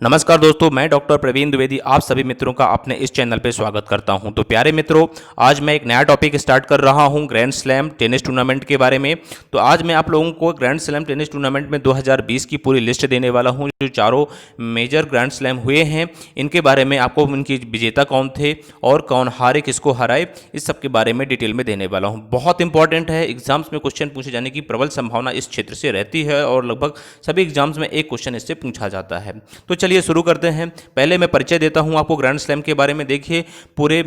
नमस्कार दोस्तों, मैं डॉक्टर प्रवीण द्विवेदी आप सभी मित्रों का अपने इस चैनल पे स्वागत करता हूं। तो प्यारे मित्रों, आज मैं एक नया टॉपिक स्टार्ट कर रहा हूं ग्रैंड स्लैम टेनिस टूर्नामेंट के बारे में। तो आज मैं आप लोगों को ग्रैंड स्लैम टेनिस टूर्नामेंट में 2020 की पूरी लिस्ट देने वाला हूं। जो चारों मेजर ग्रैंड स्लैम हुए हैं, इनके बारे में आपको उनकी विजेता कौन थे और कौन हारे, किसको हराए, इस सब के बारे में डिटेल में देने वाला हूँ। बहुत इंपॉर्टेंट है, एग्जाम्स में क्वेश्चन पूछे जाने की प्रबल संभावना इस क्षेत्र से रहती है और लगभग सभी एग्जाम्स में एक क्वेश्चन इससे पूछा जाता है। तो चलिए शुरू करते हैं। पहले मैं परिचय देता हूं आपको ग्रैंड स्लैम के बारे में। देखिए, पूरे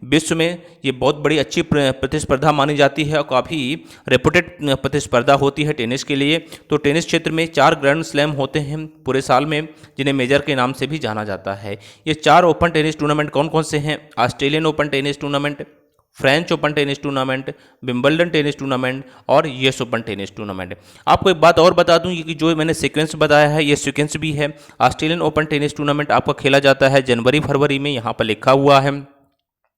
विश्व में ये बहुत बड़ी अच्छी प्रतिस्पर्धा मानी जाती है और काफ़ी रेपुटेड प्रतिस्पर्धा होती है टेनिस के लिए। तो टेनिस क्षेत्र में 4 ग्रैंड स्लैम होते हैं पूरे साल में, जिन्हें मेजर के नाम से भी जाना जाता है। ये 4 ओपन टेनिस टूर्नामेंट कौन कौन से हैं? Australian open tennis tournament, French open tennis tournament, Wimbledon tennis tournament और यूएस ओपन टेनिस टूर्नामेंट। आपको एक बात और बता दूं कि जो मैंने सीक्वेंस बताया है, ये सीक्वेंस भी है। ऑस्ट्रेलियन ओपन टेनिस टूर्नामेंट आपका खेला जाता है जनवरी फरवरी में, यहाँ पर लिखा हुआ है।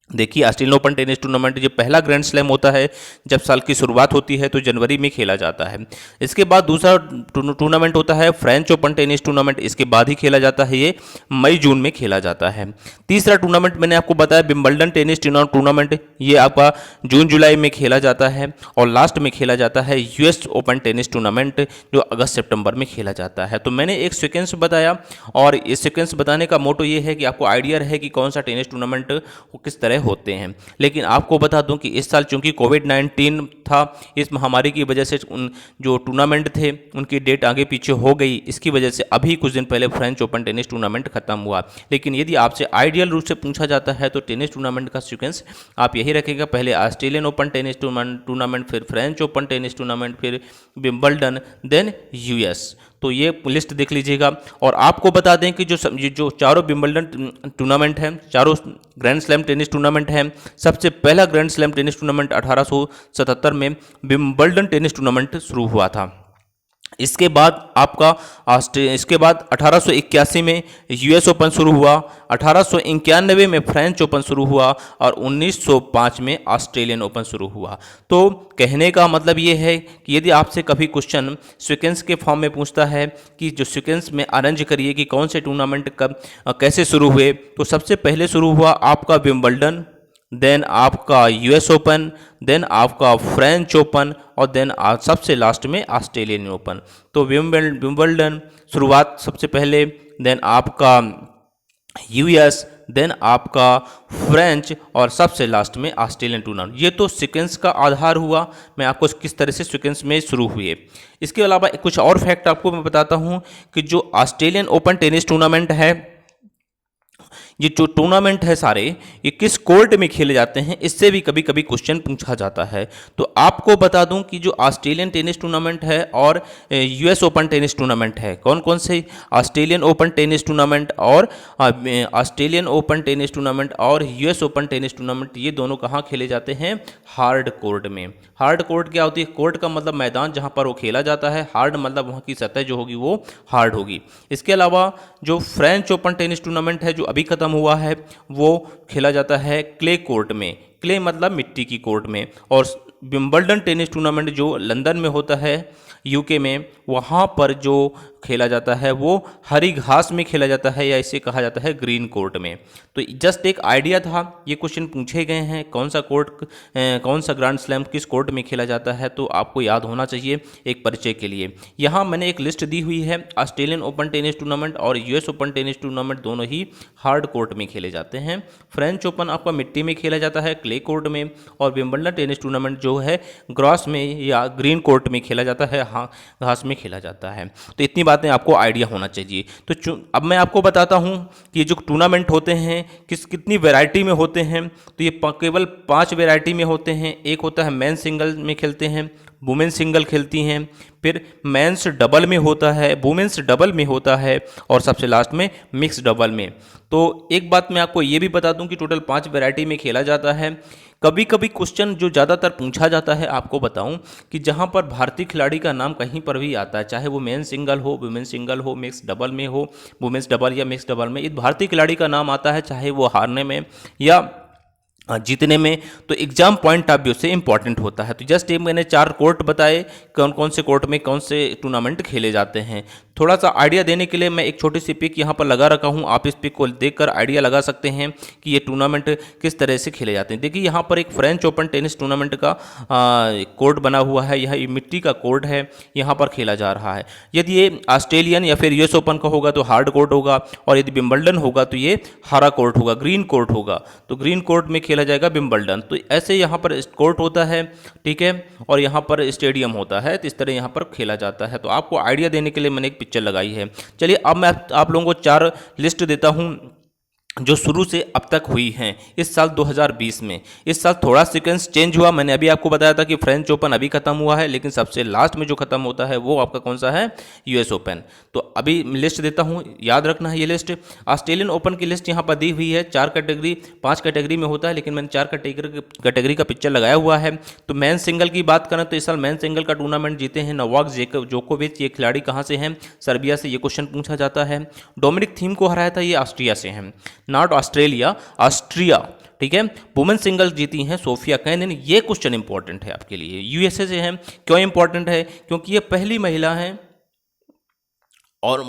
देखिए, ऑस्ट्रेलियन ओपन टेनिस टूर्नामेंट जो पहला ग्रैंड स्लैम होता है, जब साल की शुरुआत होती है तो जनवरी में खेला जाता है। इसके बाद दूसरा टूर्नामेंट होता है फ्रेंच ओपन टेनिस टूर्नामेंट, इसके बाद ही खेला जाता है, ये मई जून में खेला जाता है। तीसरा टूर्नामेंट मैंने आपको बताया विंबलडन टेनिस टूर्नामेंट, ये आपका जून जुलाई में खेला जाता है। और लास्ट में खेला जाता है यूएस ओपन टेनिस टूर्नामेंट, जो अगस्त सितंबर में खेला जाता है। तो मैंने एक सीक्वेंस बताया और इस सीक्वेंस बताने का मोटो ये है कि आपको आइडिया रहे कि कौन सा टेनिस टूर्नामेंट किस तरह होते हैं। लेकिन आपको बता दूं कि इस साल चूंकि कोविड-19 था, इस महामारी की वजह से उन जो टूर्नामेंट थे उनकी डेट आगे पीछे हो गई। इसकी वजह से अभी कुछ दिन पहले फ्रेंच ओपन टेनिस टूर्नामेंट खत्म हुआ। लेकिन यदि आपसे आइडियल रूप से पूछा जाता है तो टेनिस टूर्नामेंट का सीक्वेंस आप यही रखेगा, पहले ऑस्ट्रेलियन ओपन टेनिस टूर्नामेंट, फिर फ्रेंच ओपन टेनिस टूर्नामेंट, फिर विंबलडन, देन यूएस। तो ये लिस्ट देख लीजिएगा। और आपको बता दें कि जो चारों विंबलडन टूर्नामेंट हैं, चारों ग्रैंड स्लैम टेनिस टूर्नामेंट हैं, सबसे पहला ग्रैंड स्लैम टेनिस टूर्नामेंट 1877 में विंबलडन टेनिस टूर्नामेंट शुरू हुआ था। इसके बाद 1881 में यूएस ओपन शुरू हुआ, 1891 में फ्रेंच ओपन शुरू हुआ और 1905 में ऑस्ट्रेलियन ओपन शुरू हुआ। तो कहने का मतलब ये है कि यदि आपसे कभी क्वेश्चन सीक्वेंस के फॉर्म में पूछता है कि जो सीक्वेंस में अरेंज करिए कि कौन से टूर्नामेंट कब कैसे शुरू हुए, तो सबसे पहले शुरू हुआ आपका विंबलडन, देन आपका यूएस ओपन, देन आपका फ्रेंच ओपन और देन सबसे लास्ट में ऑस्ट्रेलियन ओपन। तो विंबलडन शुरुआत सबसे पहले, देन आपका यूएस, देन आपका फ्रेंच और सबसे लास्ट में ऑस्ट्रेलियन टूर्नामेंट। ये तो सीक्वेंस का आधार हुआ, मैं आपको किस तरह से सीक्वेंस में शुरू हुए। इसके अलावा कुछ और फैक्ट आपको मैं बताता हूँ कि जो ऑस्ट्रेलियन ओपन टेनिस टूर्नामेंट है, ये जो टूर्नामेंट है सारे, ये किस कोर्ट में खेले जाते हैं, इससे भी कभी कभी क्वेश्चन पूछा जाता है। तो आपको बता दूं कि जो ऑस्ट्रेलियन टेनिस टूर्नामेंट है और यूएस ओपन टेनिस टूर्नामेंट है, कौन कौन से? ऑस्ट्रेलियन ओपन टेनिस टूर्नामेंट और यूएस ओपन टेनिस टूर्नामेंट, ये दोनों कहाँ खेले जाते हैं? हार्ड कोर्ट में। हार्ड कोर्ट क्या होती है? कोर्ट का मतलब मैदान जहाँ पर वो खेला जाता है, हार्ड मतलब वहाँ की सतह जो होगी वो हार्ड होगी। इसके अलावा जो फ्रेंच ओपन टेनिस टूर्नामेंट है जो अभी खत्म हुआ है, वो खेला जाता है क्ले कोर्ट में। क्ले मतलब मिट्टी की कोर्ट में। और विंबलडन टेनिस टूर्नामेंट जो लंदन में होता है, यूके में, वहाँ पर जो खेला जाता है वो हरी घास में खेला जाता है, या इसे कहा जाता है ग्रीन कोर्ट में। तो जस्ट एक आइडिया था, ये क्वेश्चन पूछे गए हैं कौन सा ग्रैंड स्लैम किस कोर्ट में खेला जाता है, तो आपको याद होना चाहिए एक परिचय के लिए। यहाँ मैंने एक लिस्ट दी हुई है। ऑस्ट्रेलियन ओपन टेनिस टूर्नामेंट और यूएस ओपन टेनिस टूर्नामेंट दोनों ही हार्ड कोर्ट में खेले जाते हैं। फ्रेंच ओपन आपका मिट्टी में खेला जाता है, क्ले कोर्ट में। और विंबलडन टेनिस टूर्नामेंट जो है ग्रास में या ग्रीन कोर्ट में खेला जाता है, हाँ घास में खेला जाता है। तो इतनी बातें आपको आइडिया होना चाहिए। तो अब मैं आपको बताता हूँ कि ये जो टूर्नामेंट होते हैं कितनी वैरायटी में होते हैं। तो ये केवल 5 वैरायटी में होते हैं। एक होता है मेन सिंगल में खेलते हैं, वुमेन सिंगल खेलती हैं, फिर मेंस डबल में होता है, वुमेन्स डबल में होता है और सबसे लास्ट में मिक्स डबल में। तो एक बात मैं आपको ये भी बता दूं कि टोटल 5 वैरायटी में खेला जाता है। कभी कभी क्वेश्चन जो ज़्यादातर पूछा जाता है, आपको बताऊं कि जहां पर भारतीय खिलाड़ी का नाम कहीं पर भी आता है, चाहे वो मेन सिंगल हो, वुमेन सिंगल हो, मिक्स डबल में हो, वुमेन्स डबल या मिक्स डबल में, इस भारतीय खिलाड़ी का नाम आता है, चाहे वो हारने में या जीतने में, तो एग्जाम पॉइंट ऑफ व्यू से इंपॉर्टेंट होता है। तो जस्ट ये मैंने 4 कोर्ट बताए, कौन कौन से कोर्ट में कौन से टूर्नामेंट खेले जाते हैं। थोड़ा सा आइडिया देने के लिए मैं एक छोटी सी पिक यहाँ पर लगा रखा हूँ, आप इस पिक को देखकर आइडिया लगा सकते हैं कि ये टूर्नामेंट किस तरह से खेले जाते हैं। देखिए यहाँ पर एक फ्रेंच ओपन टेनिस टूर्नामेंट का कोर्ट बना हुआ है, यह मिट्टी का कोर्ट है, यहाँ पर खेला जा रहा है। यदि ये ऑस्ट्रेलियन या फिर यूएस ओपन का होगा तो हार्ड कोर्ट होगा, और यदि विंबलडन होगा तो ये हरा कोर्ट होगा, ग्रीन कोर्ट होगा। तो ग्रीन कोर्ट में खेला जाएगा विंबलडन। तो ऐसे यहाँ पर कोर्ट होता है, ठीक है, और यहाँ पर स्टेडियम होता है। तो इस तरह यहाँ पर खेला जाता है। तो आपको आइडिया देने के लिए मैंने एक पिक्चर लगाई है। चलिए अब मैं आप लोगों को 4 लिस्ट देता हूँ जो शुरू से अब तक हुई हैं इस साल 2020 में। इस साल थोड़ा सीक्वेंस चेंज हुआ, मैंने अभी आपको बताया था कि फ्रेंच ओपन अभी खत्म हुआ है, लेकिन सबसे लास्ट में जो खत्म होता है वो आपका कौन सा है, यूएस ओपन। तो अभी लिस्ट देता हूँ, याद रखना है ये लिस्ट। ऑस्ट्रेलियन ओपन की लिस्ट यहाँ पर दी हुई है, 4 कैटेगरी 5 कैटेगरी में होता है, लेकिन मैंने 4 कैटेगरी का पिक्चर लगाया हुआ है। तो मैन सिंगल की बात करें तो इस साल मैन सिंगल का टूर्नामेंट जीते हैं नोवाक जोकोविच। ये खिलाड़ी कहाँ से हैं, सर्बिया से, ये क्वेश्चन पूछा जाता है। डोमिनिक थीम को हराया था, ये ऑस्ट्रिया से हैं, नॉट ऑस्ट्रेलिया, ऑस्ट्रिया, ठीक है। वुमेन सिंगल जीती हैं सोफिया केनिन। ये क्वेश्चन इंपॉर्टेंट है आपके लिए, यूएसए से हैं। क्यों इंपॉर्टेंट है, क्योंकि ये पहली महिला हैं और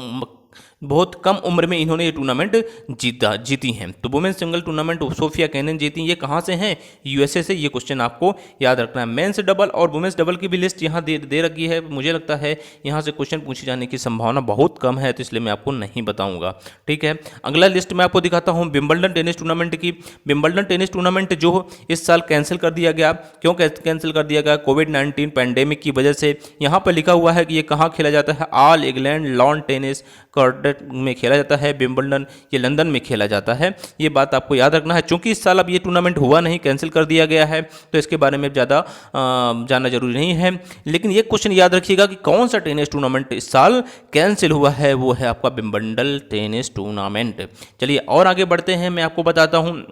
बहुत कम उम्र में इन्होंने ये टूर्नामेंट जीती हैं। तो women single tournament Sofia Kenin जीती, ये कहाँ से हैं, यूएसए से। ये क्वेश्चन आपको याद रखना है। मेंस डबल और वुमेन्स डबल की भी लिस्ट यहाँ दे रखी है। मुझे लगता है यहाँ से क्वेश्चन पूछे जाने की संभावना बहुत कम है, तो इसलिए मैं आपको नहीं बताऊंगा, ठीक है। अगला लिस्ट मैं आपको दिखाता हूँ विंबलडन टेनिस टूर्नामेंट की। विंबलडन टेनिस टूर्नामेंट जो इस साल कैंसिल कर दिया गया, क्यों कैंसिल कर दिया गया, कोविड-19 पैंडेमिक की वजह से। यहाँ पर लिखा हुआ है कि ये कहाँ खेला जाता है, all England lawn tennis court में खेला जाता है। विंबलडन ये लंदन में खेला जाता है, ये बात आपको याद रखना है। चूंकि इस साल अब ये टूर्नामेंट हुआ नहीं, कैंसिल कर दिया गया है, तो इसके बारे में ज़्यादा जानना जरूरी नहीं है। लेकिन ये क्वेश्चन याद रखिएगा कि कौन सा टेनिस टूर्नामेंट इस साल कैंसिल हुआ है, वो है आपका विंबलडन टेनिस टूर्नामेंट। चलिए और आगे बढ़ते हैं, मैं आपको बताता हूँ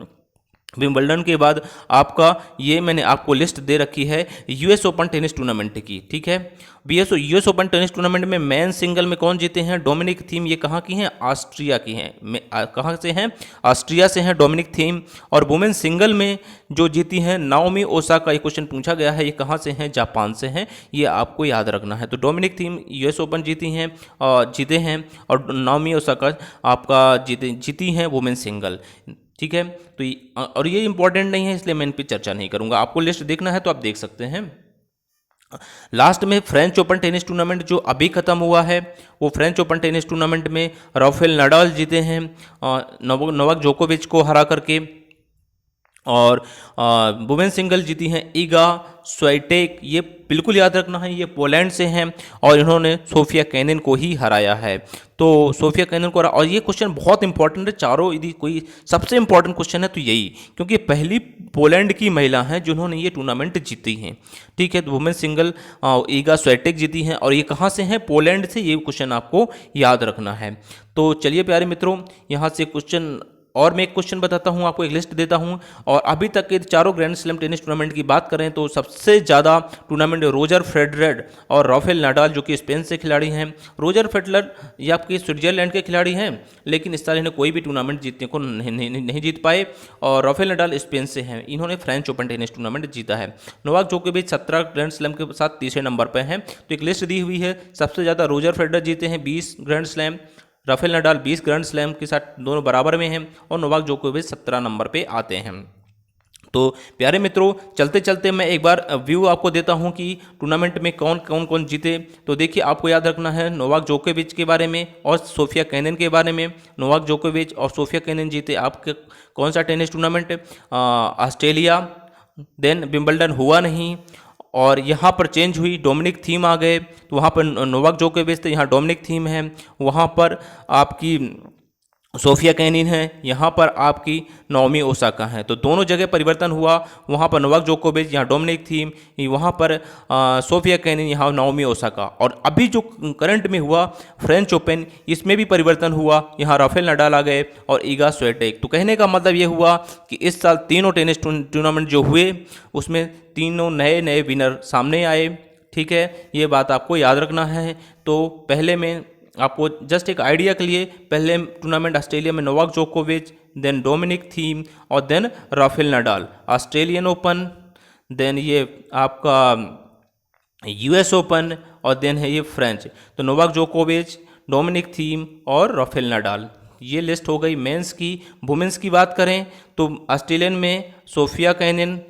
विंबलडन के बाद आपका ये मैंने आपको लिस्ट दे रखी है यूएस ओपन टेनिस टूर्नामेंट की, ठीक है। यूएस ओपन टेनिस टूर्नामेंट में मैन सिंगल में कौन जीते हैं, डोमिनिक थीम। ये कहाँ की हैं, ऑस्ट्रिया की हैं। कहाँ से हैं, ऑस्ट्रिया से हैं डोमिनिक थीम। और वुमेन सिंगल में जो जीती हैं नाओमी ओसाका, ये क्वेश्चन पूछा गया है, ये कहाँ से हैं, जापान से हैं। ये आपको याद रखना है। तो डोमिनिक थीम यूएस ओपन जीती हैं और जीते हैं, और नाओमी ओसाका आपका जीती हैं वुमेन सिंगल, ठीक है। तो और ये इंपॉर्टेंट नहीं है, इसलिए मैं इन पर चर्चा नहीं करूंगा। आपको लिस्ट देखना है तो आप देख सकते हैं। लास्ट में फ्रेंच ओपन टेनिस टूर्नामेंट जो अभी खत्म हुआ है, वो फ्रेंच ओपन टेनिस टूर्नामेंट में राफेल नडाल जीते हैं नोवाक जोकोविच को हरा करके। और वुमेन सिंगल जीती हैं ईगा स्वाइटेक। ये बिल्कुल याद रखना है, ये पोलैंड से हैं और इन्होंने सोफिया केनिन को ही हराया है। तो सोफिया केनिन को हरा, और ये क्वेश्चन बहुत इंपॉर्टेंट है। चारों यदि कोई सबसे इंपॉर्टेंट क्वेश्चन है तो यही, क्योंकि पहली पोलैंड की महिला हैं जिन्होंने ये टूर्नामेंट जीती हैं, ठीक है। तो वुमेन सिंगल ईगा स्वाइटेक जीती हैं, और ये कहाँ से हैं, पोलैंड से। ये क्वेश्चन आपको याद रखना है। तो चलिए प्यारे मित्रों, यहाँ से क्वेश्चन और मैं एक क्वेश्चन बताता हूं, आपको एक लिस्ट देता हूं। और अभी तक के चारों ग्रैंड स्लैम टेनिस टूर्नामेंट की बात करें तो सबसे ज़्यादा टूर्नामेंट रोजर फेडरर और राफेल नडाल जो कि स्पेन से खिलाड़ी हैं। रोजर फेडरर ये आपके स्विट्जरलैंड के खिलाड़ी हैं, लेकिन इस साल इन्हें कोई भी टूर्नामेंट जीतने को नहीं जीत पाए। और राफेल नडाल स्पेन से हैं, इन्होंने फ्रेंच ओपन टेनिस टूर्नामेंट जीता है। नोवाक जोकोविच 17 ग्रैंड स्लैम के साथ तीसरे नंबर पर हैं। तो एक लिस्ट दी हुई है, सबसे ज़्यादा रोजर फेडरर जीते हैं 20 grand slam, Rafael Nadal 20 grand slam के साथ दोनों बराबर में हैं, और नोवाक जोकोविच 17 नंबर पे आते हैं। तो प्यारे मित्रों, चलते चलते मैं एक बार व्यू आपको देता हूं कि टूर्नामेंट में कौन जीते। तो देखिए, आपको याद रखना है नोवाक जोकोविच के बारे में और सोफिया केनिन के बारे में। नोवाक जोकोविच और सोफिया केनिन जीते आपके कौन सा tennis tournament, Australia. Then Wimbledon हुआ नहीं, और यहाँ पर चेंज हुई, डोमिनिक थीम आ गए। तो वहाँ पर नोवाक जोकोविच थे, यहाँ डोमिनिक थीम है। वहाँ पर आपकी सोफिया केनिन है, यहाँ पर आपकी नाओमी ओसाका है। तो दोनों जगह परिवर्तन हुआ, वहाँ पर नोवाक जोकोविच, यहाँ डोमिनिक थीम, वहाँ पर सोफिया केनिन, यहाँ नाओमी ओसाका। और अभी जो करंट में हुआ फ्रेंच ओपन, इसमें भी परिवर्तन हुआ, यहाँ राफेल नडाल आ गए और ईगा स्वाइटेक। तो कहने का मतलब ये हुआ कि इस साल तीनों टेनिस टूर्नामेंट जो हुए उसमें तीनों नए विनर सामने आए, ठीक है। ये बात आपको याद रखना है। तो पहले में आपको जस्ट एक आइडिया के लिए, पहले टूर्नामेंट ऑस्ट्रेलिया में नोवाक जोकोविच, देन डोमिनिक थीम और then Rafael Nadal. Australian Open, then ये आपका यूएस ओपन और देन है ये फ्रेंच। तो नोवाक जोकोविच, डोमिनिक थीम और राफेल नडाल, ये लिस्ट हो गई मेंस की। वुमेंस की बात करें तो ऑस्ट्रेलियन में सोफिया केनिन,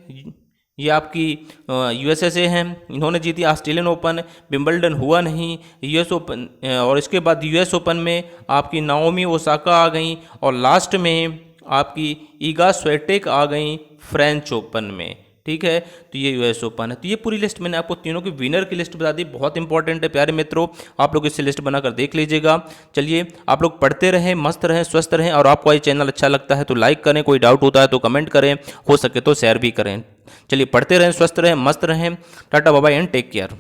ये आपकी यूएसए से हैं, इन्होंने जीती ऑस्ट्रेलियन ओपन। विंबलडन हुआ नहीं, यूएस ओपन, और इसके बाद यूएस ओपन में आपकी नाओमी ओसाका आ गई और लास्ट में आपकी ईगा स्वेटेक आ गई फ्रेंच ओपन में। ठीक है, तो ये यूएस ओपन है। तो ये पूरी लिस्ट मैंने आपको तीनों की विनर की लिस्ट बता दी, बहुत इंपॉर्टेंट है प्यारे मित्रों, आप लोग इससे लिस्ट बनाकर देख लीजिएगा। चलिए, आप लोग पढ़ते रहें, मस्त रहें, स्वस्थ रहें, और आपको ये चैनल अच्छा लगता है तो लाइक करें, कोई डाउट होता है तो कमेंट करें, हो सके तो शेयर भी करें। चलिए, पढ़ते रहें, स्वस्थ रहें, मस्त रहें। Tata bye bye and take care.